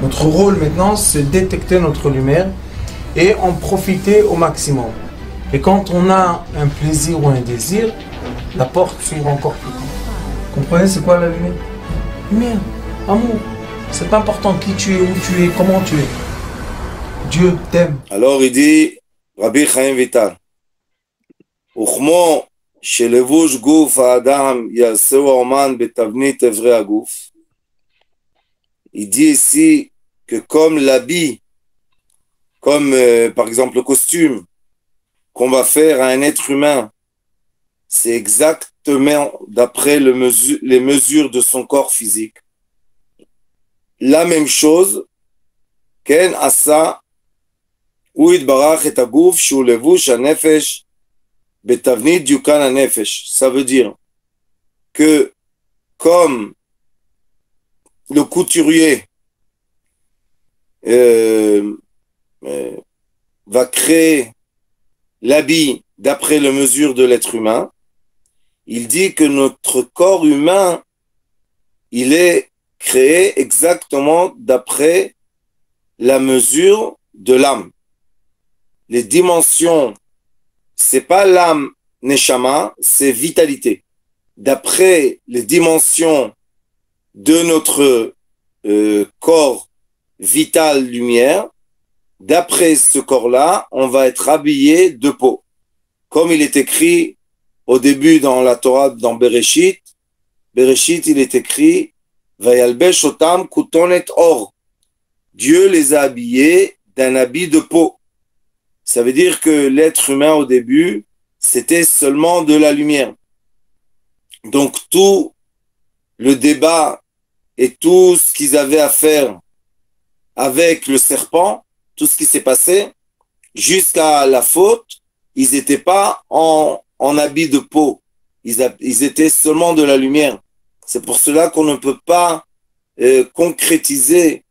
Notre rôle maintenant, c'est détecter notre lumière et en profiter au maximum. Et quand on a un plaisir ou un désir, la porte s'ouvre encore plus grand. Comprenez, c'est quoi la lumière? Lumière, amour. C'est pas important qui tu es, où tu es, comment tu es. Dieu t'aime. Alors il dit, Rabbi Chaim Vital, וכמו שלבוש גוף האדם יעשהו האומן בתבנית אברי הגוף, il dit ici que comme l'habit, comme par exemple le costume qu'on va faire à un être humain, c'est exactement d'après les mesures de son corps physique. La même chose, כן עשה, הוא יתברך את הגוף שהוא לבוש הנפש בתבנית דיוקן הנפש. Ça veut dire que comme le couturier va créer l'habit d'après les mesures de l'être humain, il dit que notre corps humain, il est créé exactement d'après la mesure de l'âme. Les dimensions, c'est pas l'âme neshama, c'est vitalité. D'après les dimensions de notre corps vital lumière, d'après ce corps-là, on va être habillé de peau. Comme il est écrit au début dans la Torah, dans Bereshit, il est écrit Vayalbesh otam kutonet or. Dieu les a habillés d'un habit de peau. Ça veut dire que l'être humain au début, c'était seulement de la lumière. Donc tout le débat et tout ce qu'ils avaient à faire avec le serpent, tout ce qui s'est passé, jusqu'à la faute, ils n'étaient pas en habit de peau. Ils étaient seulement de la lumière. C'est pour cela qu'on ne peut pas concrétiser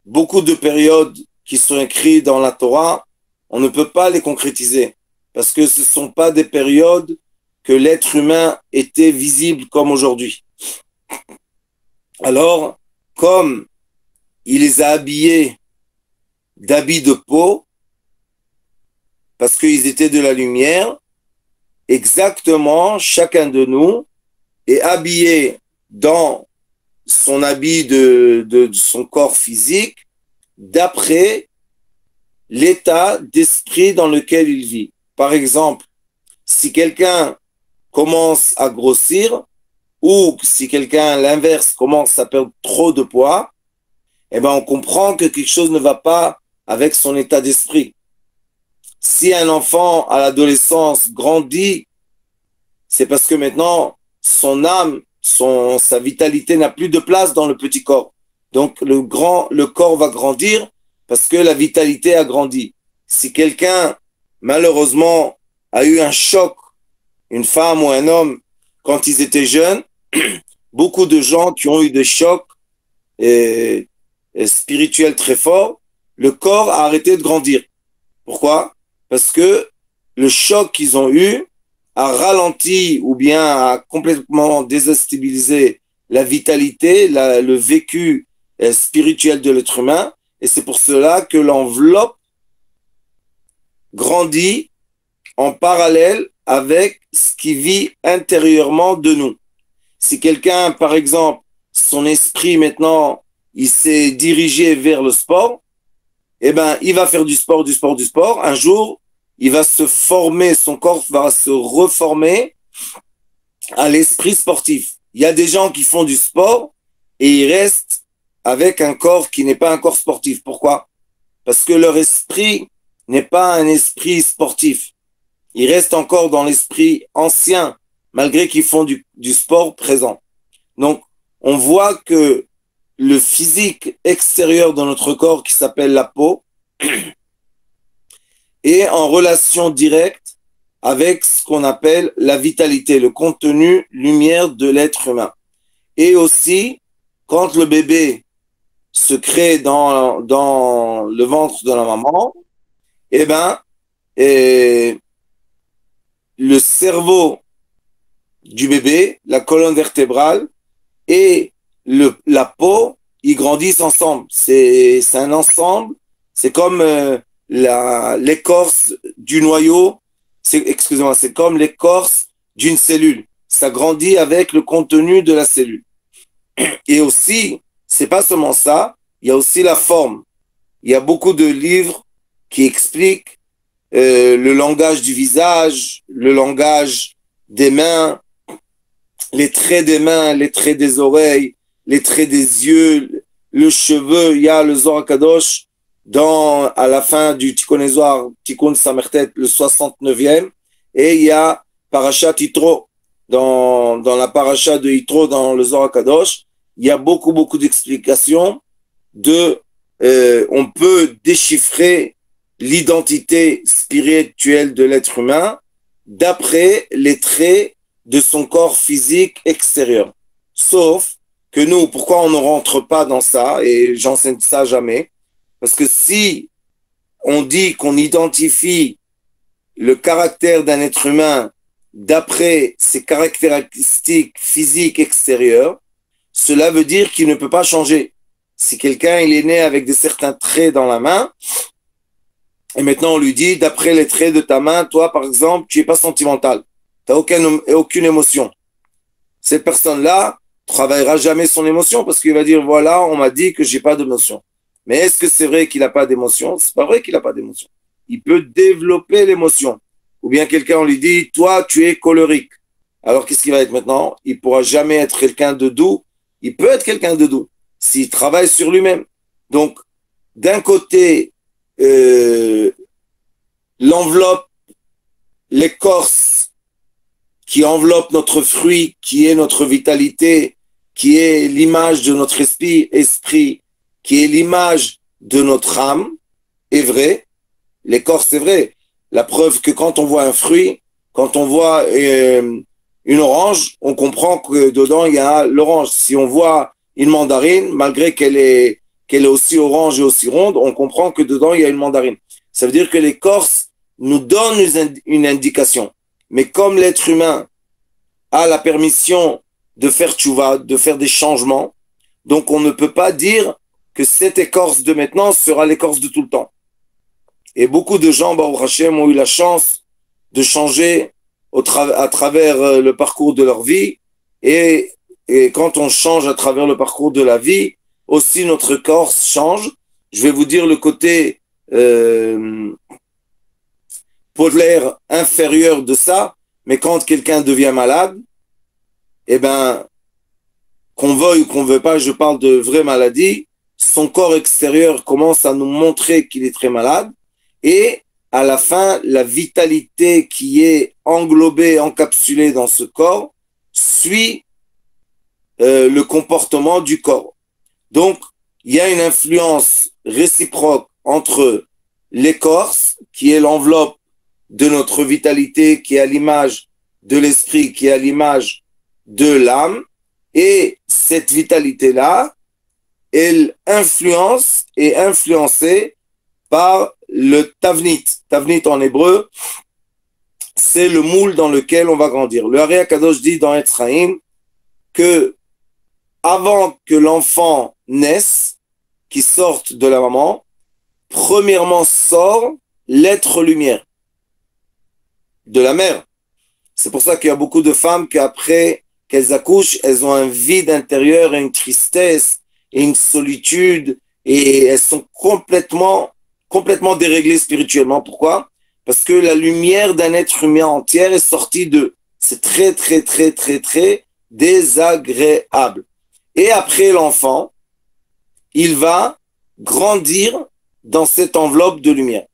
beaucoup de périodes qui sont écrites dans la Torah. On ne peut pas les concrétiser parce que ce ne sont pas des périodes que l'être humain était visible comme aujourd'hui. Alors, comme il les a habillés d'habits de peau, parce qu'ils étaient de la lumière, exactement chacun de nous est habillé dans son habit de son corps physique d'après l'état d'esprit dans lequel il vit. Par exemple, si quelqu'un commence à grossir ou si quelqu'un, à l'inverse, commence à perdre trop de poids, eh ben on comprend que quelque chose ne va pas avec son état d'esprit. Si un enfant à l'adolescence grandit, c'est parce que maintenant son âme, sa vitalité n'a plus de place dans le petit corps. Donc le corps va grandir parce que la vitalité a grandi. Si quelqu'un, malheureusement, a eu un choc, une femme ou un homme, quand ils étaient jeunes, beaucoup de gens qui ont eu des chocs spirituels très forts, le corps a arrêté de grandir. Pourquoi? Parce que le choc qu'ils ont eu a ralenti ou bien a complètement déstabilisé la vitalité, le vécu spirituel de l'être humain. Et c'est pour cela que l'enveloppe grandit en parallèle avec ce qui vit intérieurement de nous. Si quelqu'un, par exemple, son esprit maintenant, il s'est dirigé vers le sport, eh ben, il va faire du sport. Un jour, il va se former, son corps va se reformer à l'esprit sportif. Il y a des gens qui font du sport et ils restent avec un corps qui n'est pas un corps sportif. Pourquoi? Parce que leur esprit n'est pas un esprit sportif. Ils restent encore dans l'esprit ancien, malgré qu'ils font du sport présent. Donc, on voit que le physique extérieur de notre corps, qui s'appelle la peau, est en relation directe avec ce qu'on appelle la vitalité, le contenu lumière de l'être humain. Et aussi, quand le bébé se crée dans le ventre de la maman, eh ben, le cerveau du bébé, la colonne vertébrale et la peau, ils grandissent ensemble. C'est un ensemble. C'est comme l'écorce du noyau. Excusez-moi, c'est comme l'écorce d'une cellule. Ça grandit avec le contenu de la cellule. Et aussi, c'est pas seulement ça, il y a aussi la forme. Il y a beaucoup de livres qui expliquent le langage du visage, le langage des mains, les traits des mains, les traits des oreilles, les traits des yeux, le cheveu. Il y a le Zohar Kadosh à la fin du Tikkun Zohar, Tikkun Samertet, le 69e, et il y a Parashat Yitro, dans la paracha de Yitro, dans le Zohar Kadosh, il y a beaucoup d'explications on peut déchiffrer l'identité spirituelle de l'être humain d'après les traits de son corps physique extérieur. Sauf que nous, pourquoi on ne rentre pas dans ça, et j'enseigne ça jamais, parce que si on dit qu'on identifie le caractère d'un être humain d'après ses caractéristiques physiques extérieures, cela veut dire qu'il ne peut pas changer. Si quelqu'un il est né avec certains traits dans la main, et maintenant on lui dit, d'après les traits de ta main, toi par exemple, tu n'es pas sentimental, tu n'as aucune émotion. Cette personne-là travaillera jamais son émotion parce qu'il va dire, voilà, on m'a dit que j'ai pas d'émotion. Mais est-ce que c'est vrai qu'il n'a pas d'émotion? C'est pas vrai qu'il n'a pas d'émotion. Il peut développer l'émotion. Ou bien quelqu'un, on lui dit, toi, tu es colérique. Alors, qu'est-ce qu'il va être maintenant? Il pourra jamais être quelqu'un de doux. Il peut être quelqu'un de doux s'il travaille sur lui-même. Donc, d'un côté, l'enveloppe, l'écorce qui enveloppe notre fruit, qui est notre vitalité, qui est l'image de notre esprit, qui est l'image de notre âme, est vrai. L'écorce, c'est vrai. La preuve que quand on voit un fruit, quand on voit une orange, on comprend que dedans, il y a l'orange. Si on voit une mandarine, malgré qu'elle est aussi orange et aussi ronde, on comprend que dedans, il y a une mandarine. Ça veut dire que l'écorce nous donne une indication. Mais comme l'être humain a la permission de faire tchouva, de faire des changements, donc on ne peut pas dire que cette écorce de maintenant sera l'écorce de tout le temps. Et beaucoup de gens, Baruch Hashem, ont eu la chance de changer à travers le parcours de leur vie. Et quand on change à travers le parcours de la vie, aussi notre corps change. Je vais vous dire le côté polaire inférieur de ça, mais quand quelqu'un devient malade, eh ben, qu'on veuille ou qu'on ne veuille pas, je parle de vraie maladie, son corps extérieur commence à nous montrer qu'il est très malade, et à la fin, la vitalité qui est englobée, encapsulée dans ce corps, suit le comportement du corps. Donc, il y a une influence réciproque entre l'écorce, qui est l'enveloppe de notre vitalité, qui est à l'image de l'esprit, qui est à l'image de l'âme, et cette vitalité-là, elle influence et est influencée par le tavnit. Tavnit en hébreu, c'est le moule dans lequel on va grandir. Le Ari Akadosh dit dans Etz Chaim que avant que l'enfant naisse, qui sorte de la maman, premièrement sort l'être lumière de la mère. C'est pour ça qu'il y a beaucoup de femmes qu'après qu'elles accouchent, elles ont un vide intérieur, une tristesse et une solitude, et elles sont complètement déréglées spirituellement. Pourquoi? Parce que la lumière d'un être humain entier est sortie d'eux. C'est très désagréable. Et après l'enfant, il va grandir dans cette enveloppe de lumière.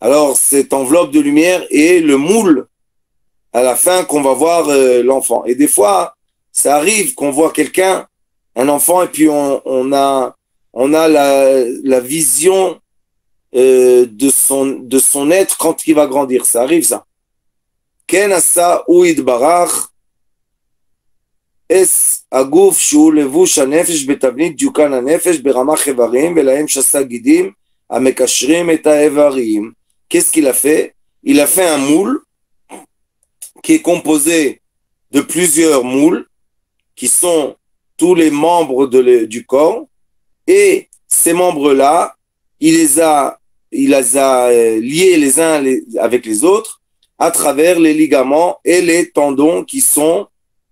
Alors, cette enveloppe de lumière est le moule à la fin qu'on va voir l'enfant. Et des fois, ça arrive qu'on voit quelqu'un, un enfant, et puis on a la vision de son être quand il va grandir. Ça arrive, ça. Ken asa uid barach es aguf shu levush hanefesh betavnit diukan hanefesh beramach evarim velahem shasa gidim amekashrim et haevarim. Qu'est-ce qu'il a fait? Il a fait un moule qui est composé de plusieurs moules qui sont tous les membres du corps, et ces membres-là, il les a liés les uns avec les autres à travers les ligaments et les tendons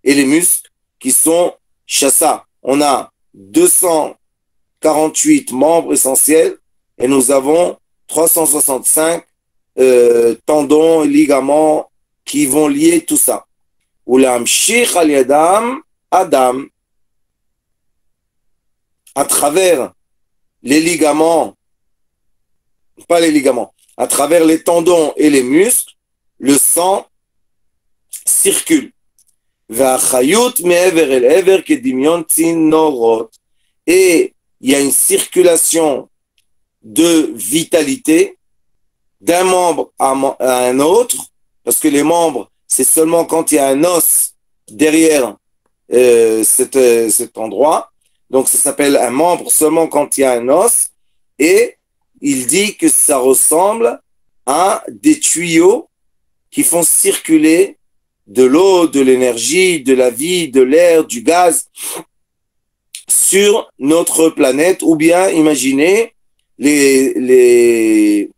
et les muscles qui sont chassa. On a 248 membres essentiels et nous avons 365 tendons et ligaments qui vont lier tout ça. Ulamshich al yadam Adam, à travers les ligaments, pas les ligaments, à travers les tendons et les muscles, le sang circule. Et il y a une circulation de vitalité d'un membre à un autre, parce que les membres, c'est seulement quand il y a un os derrière cet endroit. Donc ça s'appelle un membre seulement quand il y a un os. Et il dit que ça ressemble à des tuyaux qui font circuler de l'eau, de l'énergie, de la vie, de l'air, du gaz sur notre planète. Ou bien imaginez les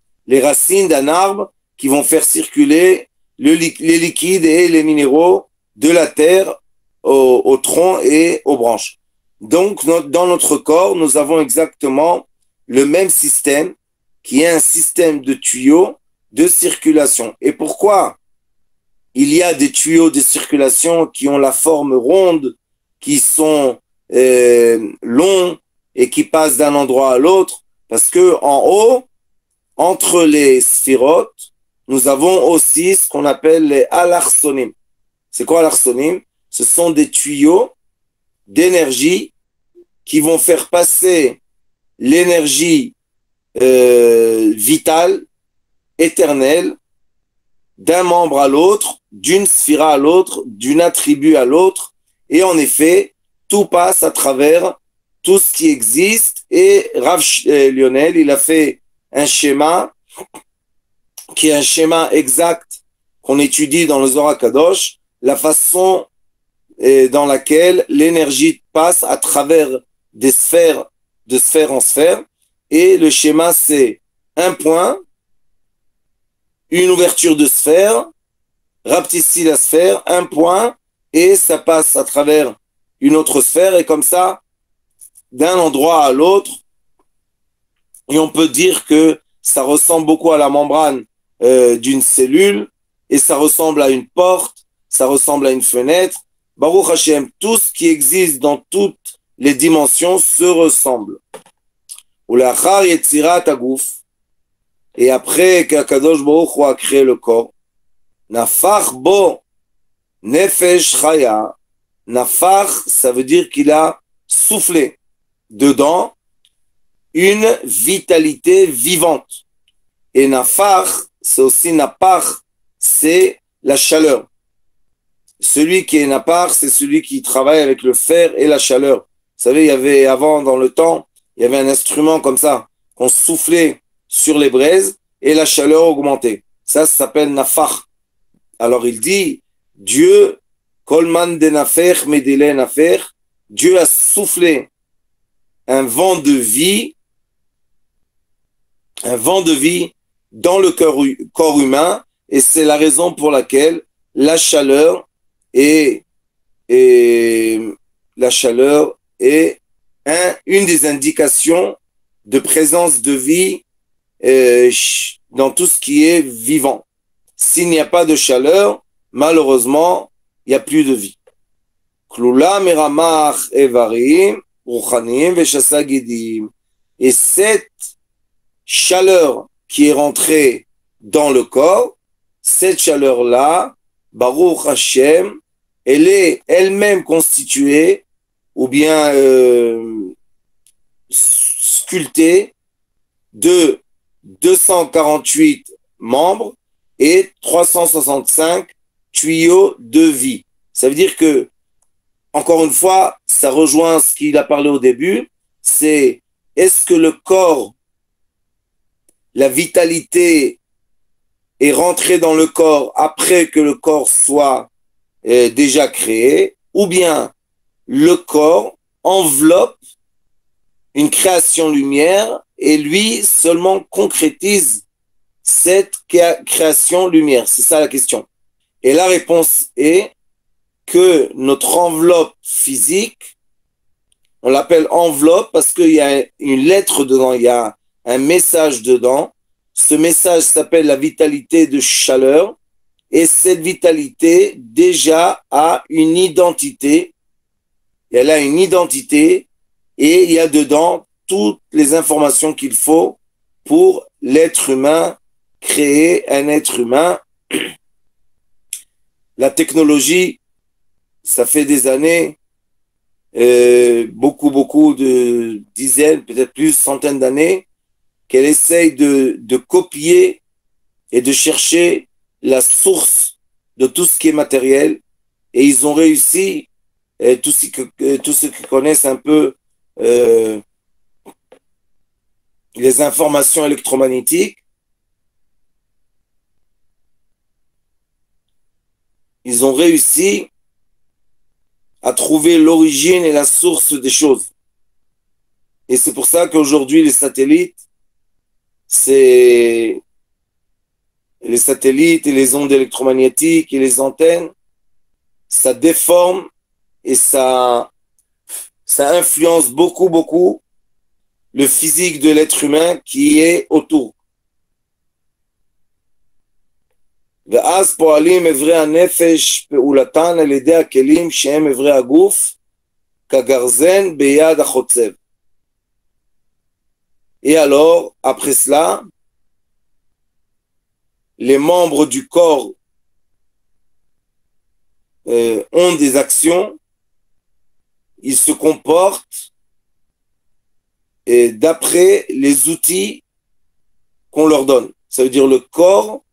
racines d'un arbre qui vont faire circuler les liquides et les minéraux de la terre au tronc et aux branches. Donc, dans notre corps, nous avons exactement le même système qui est un système de tuyaux de circulation. Et pourquoi il y a des tuyaux de circulation qui ont la forme ronde, qui sont longs et qui passent d'un endroit à l'autre? Parce que en haut, entre les sphirotes, nous avons aussi ce qu'on appelle les alarsonim. C'est quoi alarsonim? Ce sont des tuyaux d'énergie qui vont faire passer l'énergie vitale, éternelle, d'un membre à l'autre, d'une sphira à l'autre, d'une attribut à l'autre. Et en effet, tout passe à travers tout ce qui existe. Et Rav Lionel, il a fait un schéma qui est un schéma exact qu'on étudie dans le Zohar Kadosh, la façon dans laquelle l'énergie passe à travers des sphères, de sphère en sphère. Et le schéma, c'est un point, une ouverture de sphère, rapetisser la sphère, un point, et ça passe à travers une autre sphère, et comme ça, d'un endroit à l'autre. Et on peut dire que ça ressemble beaucoup à la membrane d'une cellule, et ça ressemble à une porte, ça ressemble à une fenêtre. Baruch Hashem, tout ce qui existe dans toutes les dimensions se ressemble. Et après qu'Akadosh Baruch Hu a créé le corps, Nafach bo nefesh chaya. Nafach, ça veut dire qu'il a soufflé dedans une vitalité vivante. Et Nafach, c'est aussi Napach, c'est la chaleur. Celui qui est Napach, c'est celui qui travaille avec le fer et la chaleur. Vous savez, il y avait avant, dans le temps, il y avait un instrument comme ça, qu'on soufflait sur les braises et la chaleur augmentait. Ça s'appelle Nafach. Alors il dit, Dieu, Kolman de Nafer, Medele Nafer, Dieu a soufflé un vent de vie dans le corps humain, et c'est la raison pour laquelle la chaleur est une des indications de présence de vie dans tout ce qui est vivant. S'il n'y a pas de chaleur, malheureusement, il n'y a plus de vie. Et cette chaleur qui est rentrée dans le corps, cette chaleur-là, Baruch Hashem, elle est elle-même constituée ou bien sculptée de 248 membres et 365 tuyaux de vie. Ça veut dire que, encore une fois, ça rejoint ce qu'il a parlé au début, c'est est-ce que le corps, la vitalité est rentrée dans le corps après que le corps soit déjà créé, ou bien le corps enveloppe une création lumière et lui seulement concrétise cette création lumière. C'est ça la question. Et la réponse est que notre enveloppe physique, on l'appelle enveloppe parce qu'il y a une lettre dedans, il y a un message dedans. Ce message s'appelle la vitalité de chaleur. Et cette vitalité déjà a une identité. Elle a une identité et il y a dedans toutes les informations qu'il faut pour l'être humain, créer un être humain. La technologie, ça fait des années, beaucoup de dizaines, peut-être plus, centaines d'années, qu'elle essaye de copier et de chercher la source de tout ce qui est matériel. Et ils ont réussi, tous ceux qui connaissent un peu les informations électromagnétiques, ils ont réussi à trouver l'origine et la source des choses. Et c'est pour ça qu'aujourd'hui, les satellites et les ondes électromagnétiques et les antennes, ça déforme et ça influence beaucoup le physique de l'être humain qui est autour. ואז פועלים אברי הנפש פעולתן על ידי הכלים שהם אברי הגוף כגרזן ביד החוצב. Et alors, après cela, les membres du corps ont des actions, ils se comportent d'après les outils qu'on leur donne. Ça veut dire le corps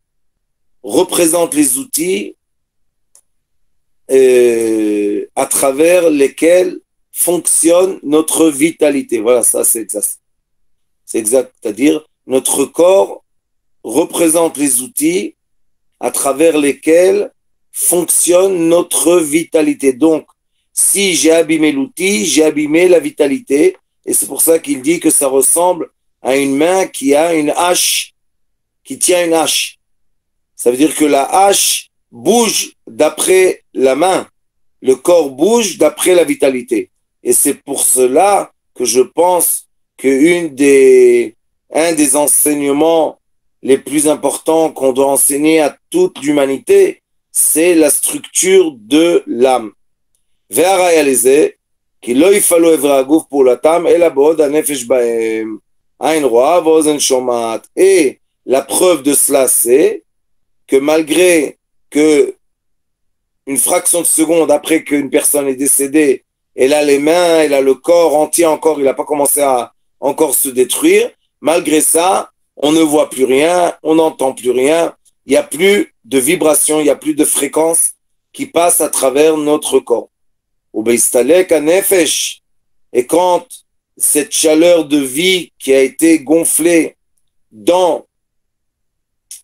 représente les outils à travers lesquels fonctionne notre vitalité. Voilà, ça c'est exact. C'est exact, c'est-à-dire notre corps représente les outils à travers lesquels fonctionne notre vitalité. Donc, si j'ai abîmé l'outil, j'ai abîmé la vitalité. Et c'est pour ça qu'il dit que ça ressemble à une main qui a une hache, qui tient une hache. Ça veut dire que la hache bouge d'après la main. Le corps bouge d'après la vitalité. Et c'est pour cela que je pense qu'un des enseignements les plus importants qu'on doit enseigner à toute l'humanité, c'est la structure de l'âme. והראיה לזה, כי לא יפעלו אברי הגוף פעולתם, אלא בעוד הנפש בהם. עין רואה ואוזן שומעת. Et la preuve de cela, c'est que malgré que une fraction de seconde après qu'une personne est décédée, elle a les mains, elle a le corps entier encore, il n'a pas commencé à encore se détruire, malgré ça, on ne voit plus rien, on n'entend plus rien, il n'y a plus de vibration, il n'y a plus de fréquence qui passe à travers notre corps. Et quand cette chaleur de vie qui a été gonflée dans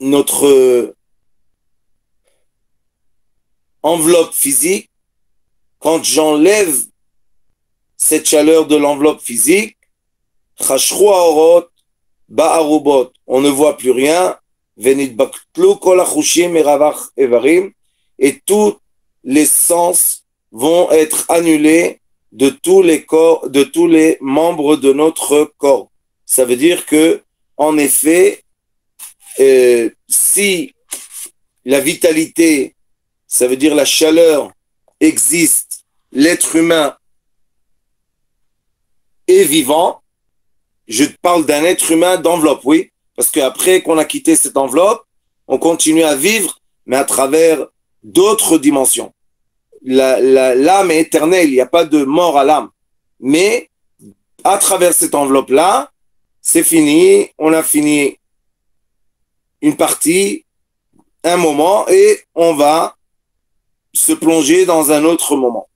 notre enveloppe physique, quand j'enlève cette chaleur de l'enveloppe physique, on ne voit plus rien, et tous les sens vont être annulés de tous les corps, de tous les membres de notre corps. Ça veut dire que, en effet, si la vitalité, ça veut dire la chaleur, existe, l'être humain est vivant. Je parle d'un être humain d'enveloppe, oui, parce qu'après qu'on a quitté cette enveloppe, on continue à vivre, mais à travers d'autres dimensions. L'âme est éternelle, il n'y a pas de mort à l'âme. Mais à travers cette enveloppe-là, c'est fini, on a fini une partie, un moment, et on va se plonger dans un autre moment.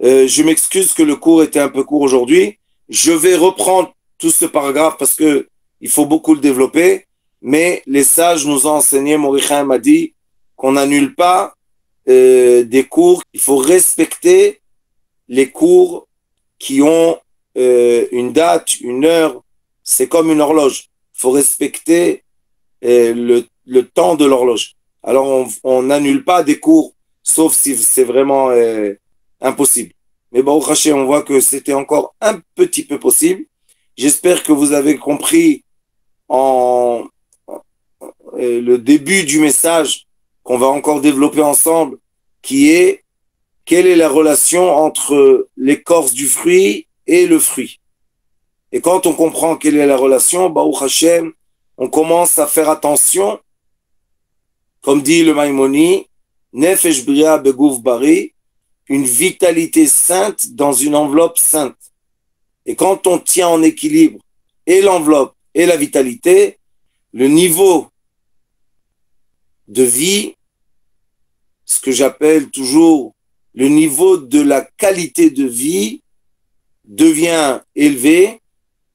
Je m'excuse que le cours était un peu court aujourd'hui. Je vais reprendre tout ce paragraphe parce que il faut beaucoup le développer, mais les sages nous ont enseigné, Morichaim m'a dit qu'on n'annule pas des cours. Il faut respecter les cours qui ont une date, une heure. C'est comme une horloge. Il faut respecter le temps de l'horloge. Alors, on n'annule pas des cours, sauf si c'est vraiment impossible. Mais Baruch Hashem, on voit que c'était encore un petit peu possible. J'espère que vous avez compris le début du message qu'on va encore développer ensemble, qui est quelle est la relation entre l'écorce du fruit et le fruit. Et quand on comprend quelle est la relation, Baruch Hashem, on commence à faire attention, comme dit le Maïmoni, Nefesh Bria Begouf Bari, une vitalité sainte dans une enveloppe sainte. Et quand on tient en équilibre et l'enveloppe et la vitalité, le niveau de vie, ce que j'appelle toujours le niveau de la qualité de vie, devient élevé.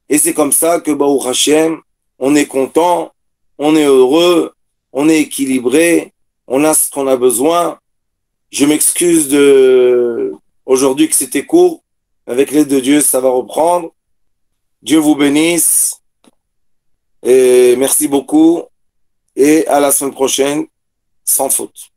Et c'est comme ça que Baruch Hashem, on est content, on est heureux, on est équilibré, on a ce qu'on a besoin. Je m'excuse aujourd'hui que c'était court. Avec l'aide de Dieu, ça va reprendre. Dieu vous bénisse. Et merci beaucoup. Et à la semaine prochaine, sans faute.